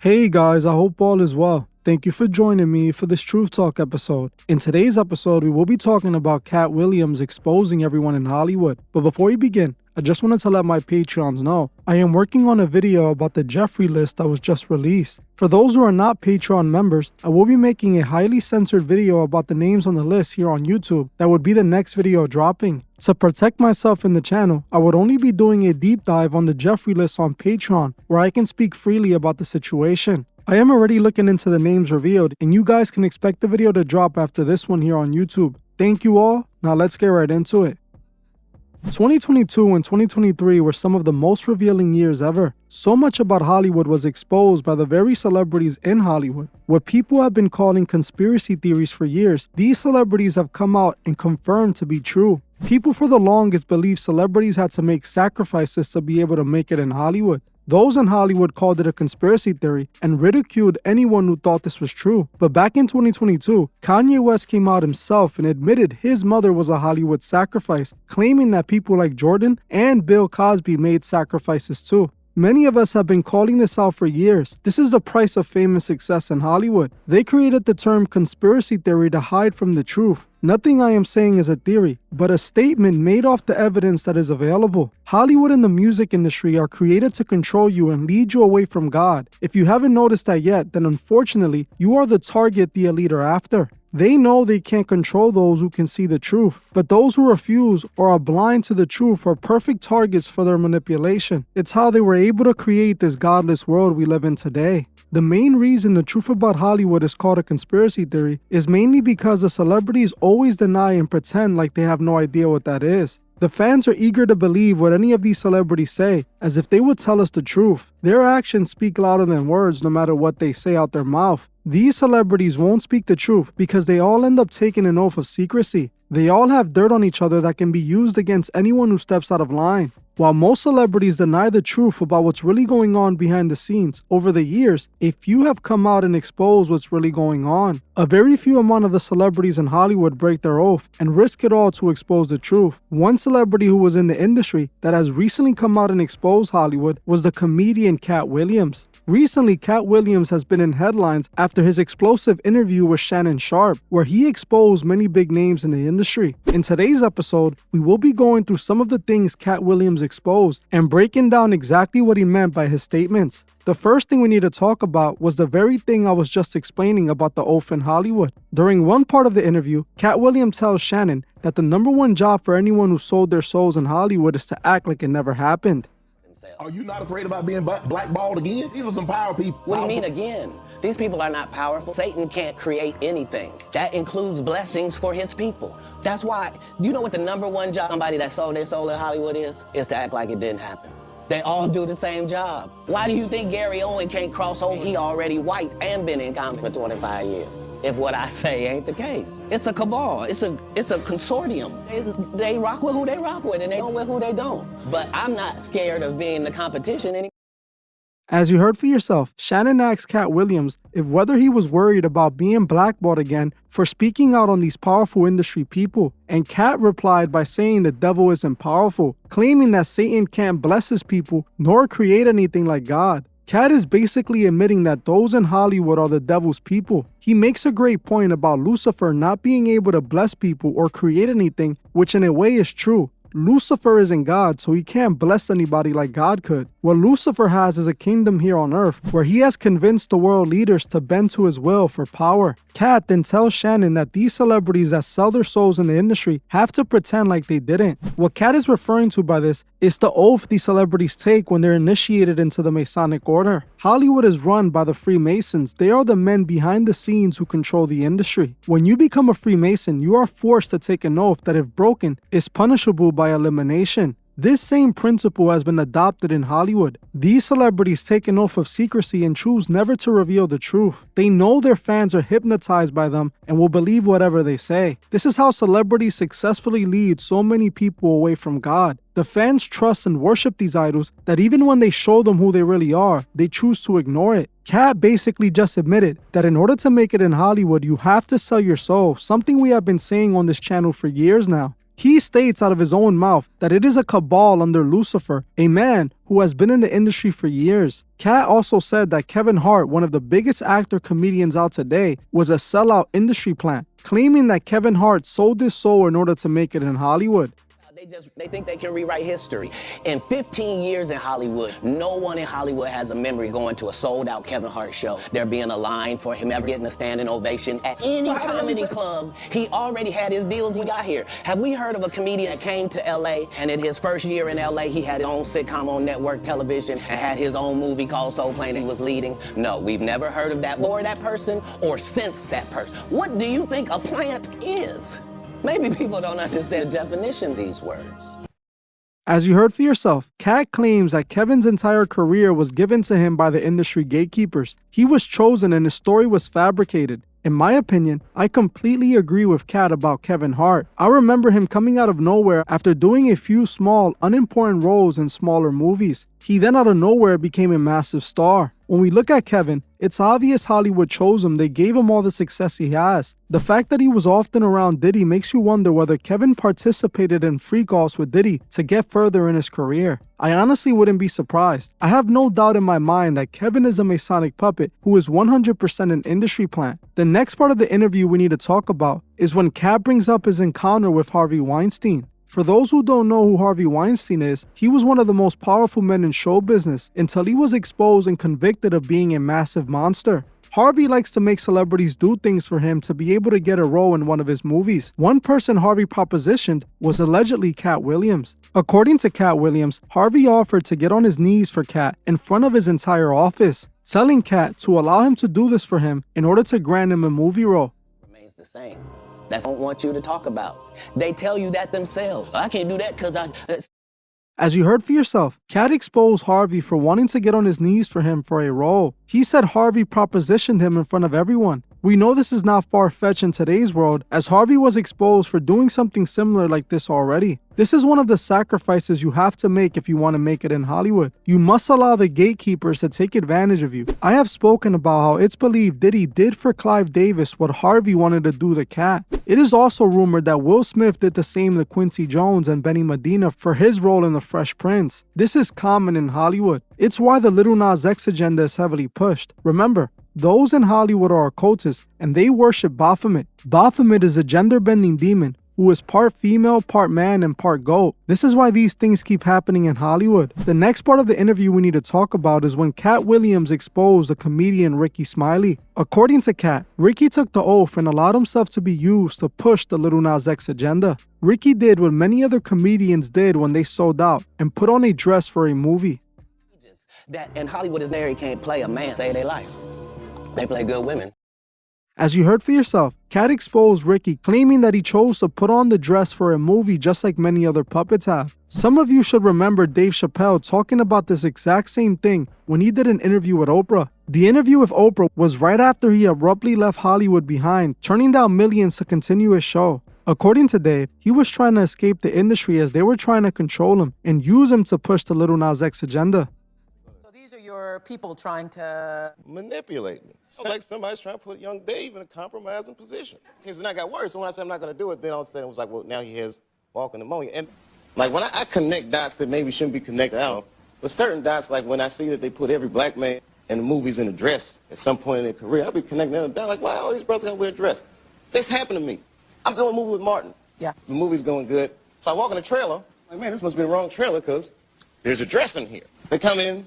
Hey guys, I hope all is well. Thank you for joining me for this Truth Talk episode. In today's episode, we will be talking about Katt Williams exposing everyone in Hollywood. But before we begin, I just wanted to let my Patreons know I am working on a video about the Jeffrey list that was just released. For those who are not Patreon members, I will be making a highly censored video about the names on the list here on YouTube. That would be the next video dropping. To protect myself in the channel, I would only be doing a deep dive on the Jeffrey list on Patreon, where I can speak freely about the situation. I am already looking into the names revealed, and you guys can expect the video to drop after this one here on YouTube. Thank you all. Now let's get right into it. 2022 and 2023 were some of the most revealing years ever. So much about Hollywood was exposed by the very celebrities in Hollywood. What people have been calling conspiracy theories for years, these celebrities have come out and confirmed to be true. People for the longest believed celebrities had to make sacrifices to be able to make it in Hollywood. Those in Hollywood called it a conspiracy theory and ridiculed anyone who thought this was true. But back in 2022, Kanye West came out himself and admitted his mother was a Hollywood sacrifice, claiming that people like Jordan and Bill Cosby made sacrifices too. Many of us have been calling this out for years. This is the price of fame and success in Hollywood. They created the term conspiracy theory to hide from the truth. Nothing I am saying is a theory, but a statement made off the evidence that is available. Hollywood and the music industry are created to control you and lead you away from God. If you haven't noticed that yet, then unfortunately, you are the target the elite are after. They know they can't control those who can see the truth, but those who refuse or are blind to the truth are perfect targets for their manipulation. It's how they were able to create this godless world we live in today. The main reason the truth about Hollywood is called a conspiracy theory is mainly because the celebrities always deny and pretend like they have no idea what that is. The fans are eager to believe what any of these celebrities say, as if they would tell us the truth. Their actions speak louder than words no matter what they say out their mouth. These celebrities won't speak the truth because they all end up taking an oath of secrecy. They all have dirt on each other that can be used against anyone who steps out of line. While most celebrities deny the truth about what's really going on behind the scenes, over the years, a few have come out and exposed what's really going on. A very few amount of the celebrities in Hollywood break their oath and risk it all to expose the truth. One celebrity who was in the industry that has recently come out and exposed Hollywood was the comedian Katt Williams. Recently, Katt Williams has been in headlines after his explosive interview with Shannon Sharpe, where he exposed many big names in the industry. In today's episode, we will be going through some of the things Katt Williams exposed and breaking down exactly what he meant by his statements. The first thing we need to talk about was the very thing I was just explaining about the oath in Hollywood. During one part of the interview, Katt Williams tells Shannon that the #1 job for anyone who sold their souls in Hollywood is to act like it never happened. Are you not afraid about being blackballed again? These are some power people. What do you mean again? These people are not powerful. Satan can't create anything. That includes blessings for his people. That's why, you know what the #1 job somebody that sold their soul in Hollywood is? Is to act like it didn't happen. They all do the same job. Why do you think Gary Owen can't cross over? He already white and been in comedy for 25 years. If what I say ain't the case. It's a cabal, it's a consortium. They rock with who they rock with and they don't with who they don't. But I'm not scared of being the competition anymore. As you heard for yourself, Shannon asked Katt Williams if whether he was worried about being blackballed again for speaking out on these powerful industry people, and Katt replied by saying the devil isn't powerful, claiming that Satan can't bless his people nor create anything like God. Katt is basically admitting that those in Hollywood are the devil's people. He makes a great point about Lucifer not being able to bless people or create anything, which in a way is true. Lucifer isn't God, so he can't bless anybody like God could. What Lucifer has is a kingdom here on earth, where he has convinced the world leaders to bend to his will for power. Katt then tells Shannon that these celebrities that sell their souls in the industry have to pretend like they didn't. What Katt is referring to by this is the oath these celebrities take when they're initiated into the Masonic order. Hollywood is run by the Freemasons. They are the men behind the scenes who control the industry. When you become a Freemason, you are forced to take an oath that, if broken, is punishable by elimination. This same principle has been adopted in Hollywood. These celebrities take an oath of secrecy and choose never to reveal the truth. They know their fans are hypnotized by them and will believe whatever they say. This is how celebrities successfully lead so many people away from God. The fans trust and worship these idols that even when they show them who they really are, they choose to ignore it. Katt basically just admitted that in order to make it in Hollywood, you have to sell your soul, something we have been saying on this channel for years now. He states out of his own mouth that it is a cabal under Lucifer, a man who has been in the industry for years. Katt also said that Kevin Hart, one of the biggest actor-comedians out today, was a sellout industry plant, claiming that Kevin Hart sold his soul in order to make it in Hollywood. They think they can rewrite history. In 15 years in Hollywood, no one in Hollywood has a memory going to a sold-out Kevin Hart show. There being a line for him ever getting a standing ovation at any comedy club. He already had his deals when he got here. Have we heard of a comedian that came to LA and in his first year in LA, he had his own sitcom on network television and had his own movie called Soul Plane he was leading? No, we've never heard of that for that person or since that person. What do you think a plant is? Maybe people don't understand the definition of these words. As you heard for yourself, Katt claims that Kevin's entire career was given to him by the industry gatekeepers. He was chosen and his story was fabricated. In my opinion, I completely agree with Katt about Kevin Hart. I remember him coming out of nowhere after doing a few small, unimportant roles in smaller movies. He then out of nowhere became a massive star. When we look at Kevin, it's obvious Hollywood chose him. They gave him all the success he has. The fact that he was often around Diddy makes you wonder whether Kevin participated in freak-offs with Diddy to get further in his career. I honestly wouldn't be surprised. I have no doubt in my mind that Kevin is a Masonic puppet who is 100% an industry plant. The next part of the interview we need to talk about is when Katt brings up his encounter with Harvey Weinstein. For those who don't know who Harvey Weinstein is, he was one of the most powerful men in show business until he was exposed and convicted of being a massive monster. Harvey likes to make celebrities do things for him to be able to get a role in one of his movies. One person Harvey propositioned was allegedly Katt Williams. According to Katt Williams, Harvey offered to get on his knees for Katt in front of his entire office, telling Katt to allow him to do this for him in order to grant him a movie role. Remains the same. That's what I want you to talk about. They tell you that themselves. I can't do that because As you heard for yourself, Katt exposed Harvey for wanting to get on his knees for him for a role. He said Harvey propositioned him in front of everyone. We know this is not far-fetched in today's world, as Harvey was exposed for doing something similar like this already. This is one of the sacrifices you have to make if you want to make it in Hollywood. You must allow the gatekeepers to take advantage of you. I have spoken about how it's believed Diddy did for Clive Davis what Harvey wanted to do to Katt. It is also rumored that Will Smith did the same to Quincy Jones and Benny Medina for his role in The Fresh Prince. This is common in Hollywood. It's why the Lil Nas X agenda is heavily pushed. Remember, those in Hollywood are occultists and they worship Baphomet. Baphomet is a gender-bending demon who is part female, part man, and part goat. This is why these things keep happening in Hollywood. The next part of the interview we need to talk about is when Katt Williams exposed the comedian Ricky Smiley. According to Katt, Ricky took the oath and allowed himself to be used to push the Lil Nas X agenda. Ricky did what many other comedians did when they sold out and put on a dress for a movie. That in Hollywood is there, you can't play a man save their life. They play good women. As you heard for yourself, Katt exposed Ricky, claiming that he chose to put on the dress for a movie just like many other puppets have. Some of you should remember Dave Chappelle talking about this exact same thing when he did an interview with Oprah. The interview with Oprah was right after he abruptly left Hollywood behind, turning down millions to continue his show. According to Dave, he was trying to escape the industry as they were trying to control him and use him to push the Lil Nas X agenda. These are your people trying to manipulate me. It's like somebody's trying to put young Dave in a compromising position. Okay, so then I got worse. So when I said I'm not going to do it, then all of a sudden it was like, well, now he has walking pneumonia. And like when I connect dots that maybe shouldn't be connected out, but certain dots, like when I see that they put every black man in the movies in a dress at some point in their career, I'll be connecting them down like, why all these brothers got to wear a dress? This happened to me. I'm doing a movie with Martin. Yeah. The movie's going good. So I walk in the trailer, like, man, this must be the wrong trailer because there's a dress in here. They come in.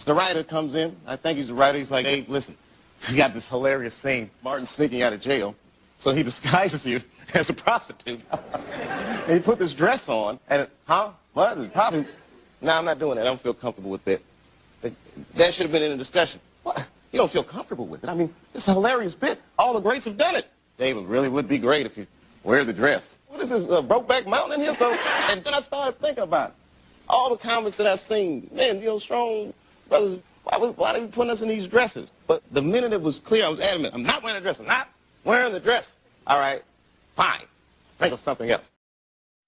The writer comes in. I think he's the writer. He's like, hey, listen, we got this hilarious scene. Martin's sneaking out of jail. So he disguises you as a prostitute. And he put this dress on. And, what? Is it prostitute? No, I'm not doing that. I don't feel comfortable with that. That should have been in the discussion. What? You don't feel comfortable with it? I mean, it's a hilarious bit. All the greats have done it. David, really would be great if you wear the dress. What is this, Brokeback Mountain in here? So, and then I started thinking about it. All the comics that I've seen, man, you know, strong brothers, why are they putting us in these dresses? But the minute it was clear, I was adamant, I'm not wearing the dress. I'm not wearing the dress. All right, fine. Think of something else.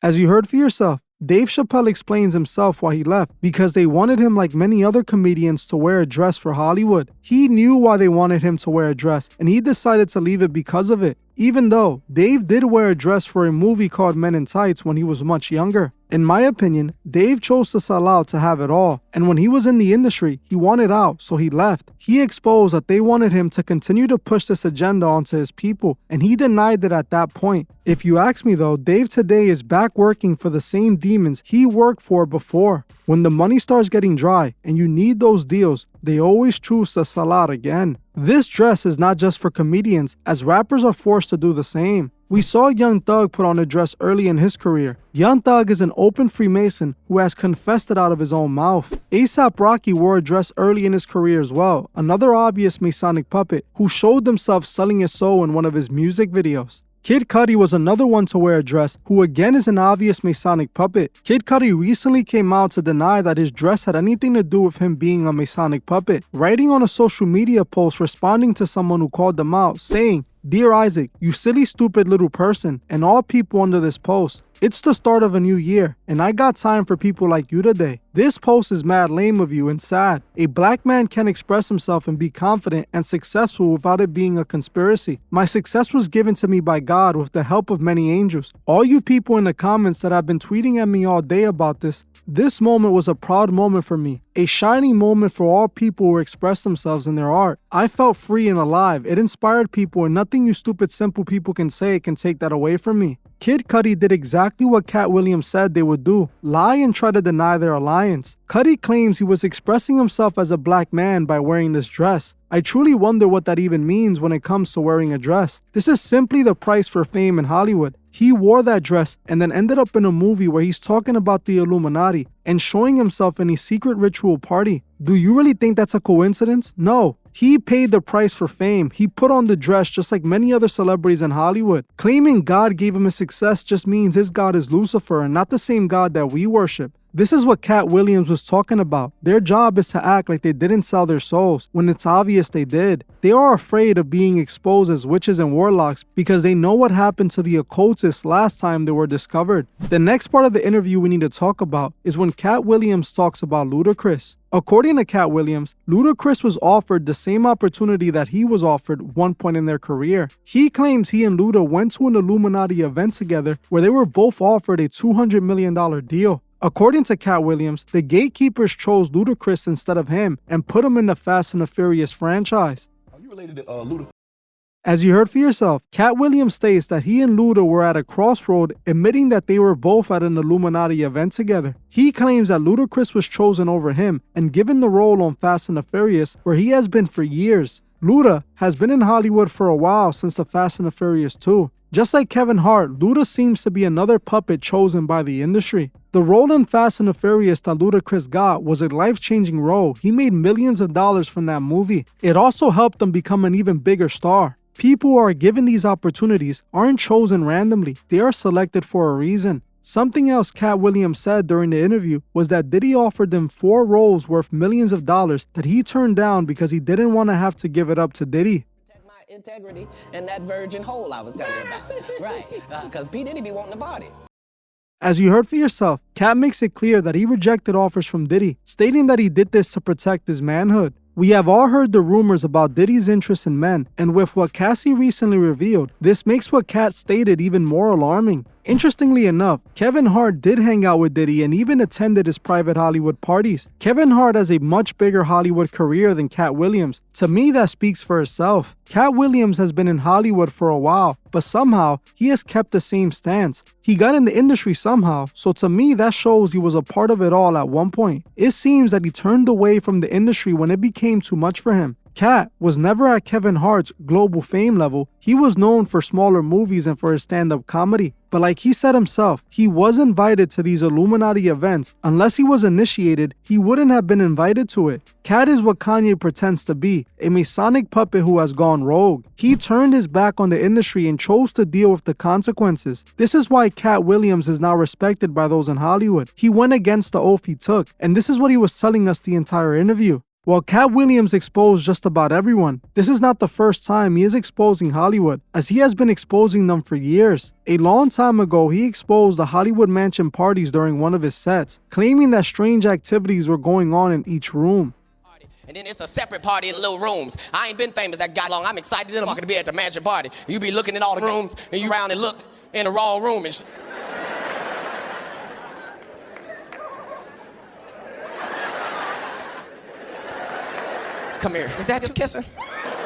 As you heard for yourself, Dave Chappelle explains himself why he left, because they wanted him, like many other comedians, to wear a dress for Hollywood. He knew why they wanted him to wear a dress, and he decided to leave it because of it. even though Dave did wear a dress for a movie called Men in Tights when he was much younger. In my opinion, Dave chose to sell out to have it all, and when he was in the industry, he wanted out, so he left. He exposed that they wanted him to continue to push this agenda onto his people, and he denied it at that point. If you ask me though, Dave today is back working for the same demons he worked for before. When the money starts getting dry and you need those deals, they always choose to sell out again. This dress is not just for comedians, as rappers are forced to do the same. We saw Young Thug put on a dress early in his career. Young Thug is an open Freemason who has confessed it out of his own mouth. A$AP Rocky wore a dress early in his career as well, another obvious Masonic puppet who showed himself selling his soul in one of his music videos. Kid Cudi was another one to wear a dress, who again is an obvious Masonic puppet. Kid Cudi recently came out to deny that his dress had anything to do with him being a Masonic puppet, writing on a social media post responding to someone who called them out, saying, "Dear Isaac, you silly stupid little person, and all people under this post. It's the start of a new year, and I got time for people like you today. This post is mad lame of you and sad. A black man can express himself and be confident and successful without it being a conspiracy. My success was given to me by God with the help of many angels. All you people in the comments that have been tweeting at me all day about this moment was a proud moment for me. A shining moment for all people who express themselves in their art. I felt free and alive. It inspired people, and nothing you stupid simple people can say can take that away from me." Kid Cudi did exactly what Katt Williams said they would do, lie and try to deny their alliance. Cudi claims he was expressing himself as a black man by wearing this dress. I truly wonder what that even means when it comes to wearing a dress. This is simply the price for fame in Hollywood. He wore that dress and then ended up in a movie where he's talking about the Illuminati and showing himself in a secret ritual party. Do you really think that's a coincidence? No. He paid the price for fame. He put on the dress just like many other celebrities in Hollywood. Claiming God gave him his success just means his God is Lucifer and not the same God that we worship. This is what Katt Williams was talking about. Their job is to act like they didn't sell their souls when it's obvious they did. They are afraid of being exposed as witches and warlocks because they know what happened to the occultists last time they were discovered. The next part of the interview we need to talk about is when Katt Williams talks about Ludacris. According to Katt Williams, Ludacris was offered the same opportunity that he was offered at one point in their career. He claims he and Luda went to an Illuminati event together where they were both offered a $200 million deal. According to Katt Williams, the gatekeepers chose Ludacris instead of him and put him in the Fast and the Furious franchise. Are you related to Luda? As you heard for yourself, Katt Williams states that he and Luda were at a crossroad, admitting that they were both at an Illuminati event together. He claims that Ludacris was chosen over him and given the role on Fast and the Furious, where he has been for years. Luda has been in Hollywood for a while since the Fast and the Furious 2. Just like Kevin Hart, Luda seems to be another puppet chosen by the industry. The role in Fast and the Furious that Ludacris got was a life-changing role. He made millions of dollars from that movie. It also helped him become an even bigger star. People who are given these opportunities aren't chosen randomly. They are selected for a reason. Something else Katt Williams said during the interview was that Diddy offered them 4 roles worth millions of dollars that he turned down because he didn't want to have to give it up to Diddy. My integrity and that virgin hole I was telling you about. Right, because P. Diddy be wanting to party. As you heard for yourself, Katt makes it clear that he rejected offers from Diddy, stating that he did this to protect his manhood. We have all heard the rumors about Diddy's interest in men, and with what Cassie recently revealed, this makes what Katt stated even more alarming. Interestingly enough, Kevin Hart did hang out with Diddy and even attended his private Hollywood parties. Kevin Hart has a much bigger Hollywood career than Katt Williams. To me, that speaks for itself. Katt Williams has been in Hollywood for a while, but somehow, he has kept the same stance. He got in the industry somehow, so to me, that shows he was a part of it all at one point. It seems that he turned away from the industry when it became too much for him. Katt was never at Kevin Hart's global fame level. He was known for smaller movies and for his stand-up comedy. But like he said himself, he was invited to these Illuminati events. Unless he was initiated, he wouldn't have been invited to it. Katt is what Kanye pretends to be, a Masonic puppet who has gone rogue. He turned his back on the industry and chose to deal with the consequences. This is why Katt Williams is now respected by those in Hollywood. He went against the oath he took, and this is what he was telling us the entire interview. While Katt Williams exposed just about everyone, this is not the first time he is exposing Hollywood, as he has been exposing them for years. A long time ago, he exposed the Hollywood Mansion parties during one of his sets, claiming that strange activities were going on in each room. And And then it's a separate party in little rooms. I ain't been famous that got long. I'm excited I'm to be at the mansion party. You be looking in all the rooms, and you round and look in the wrong room and Come here. Is that just kissing?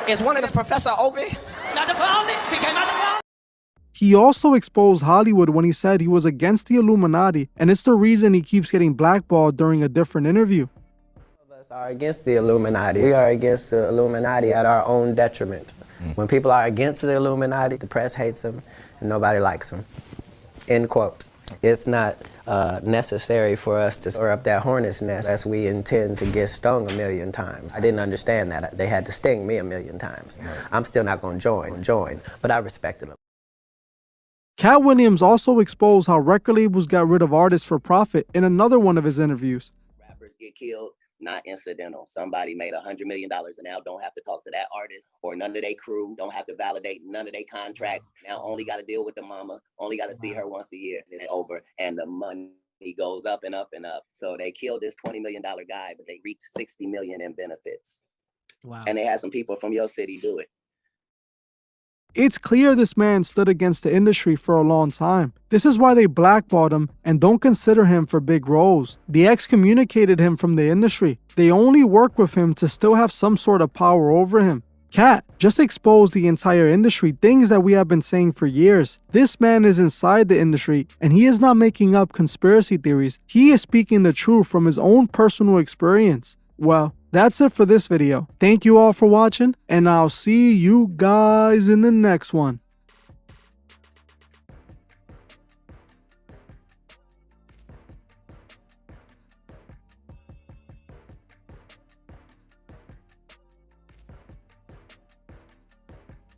Is one of us Professor Obi? Not the closet? He came out the closet? He also exposed Hollywood when he said he was against the Illuminati, and it's the reason he keeps getting blackballed during a different interview. Us are against the Illuminati. We are against the Illuminati at our own detriment. When people are against the Illuminati, the press hates them and nobody likes them. End quote. It's not necessary for us to stir up that hornet's nest as we intend to get stung a million times. I didn't understand that. They had to sting me a million times. I'm still not going to join, but I respected them. Katt Williams also exposed how record labels got rid of artists for profit in another one of his interviews. Rappers get killed, not incidental. Somebody made $100 million and now don't have to talk to that artist or none of their crew, don't have to validate none of their contracts. Now only got to deal with the mama, only got to see her once a year. It's over and the money goes up and up and up. So they killed this $20 million guy, but they reaped $60 million in benefits. Wow. And they had some people from your city do it. It's clear this man stood against the industry for a long time. This is why they blackballed him and don't consider him for big roles. They excommunicated him from the industry. They only work with him to still have some sort of power over him. Katt just exposed the entire industry, things that we have been saying for years. This man is inside the industry and he is not making up conspiracy theories. He is speaking the truth from his own personal experience. Well, that's it for this video. Thank you all for watching, and I'll see you guys in the next one.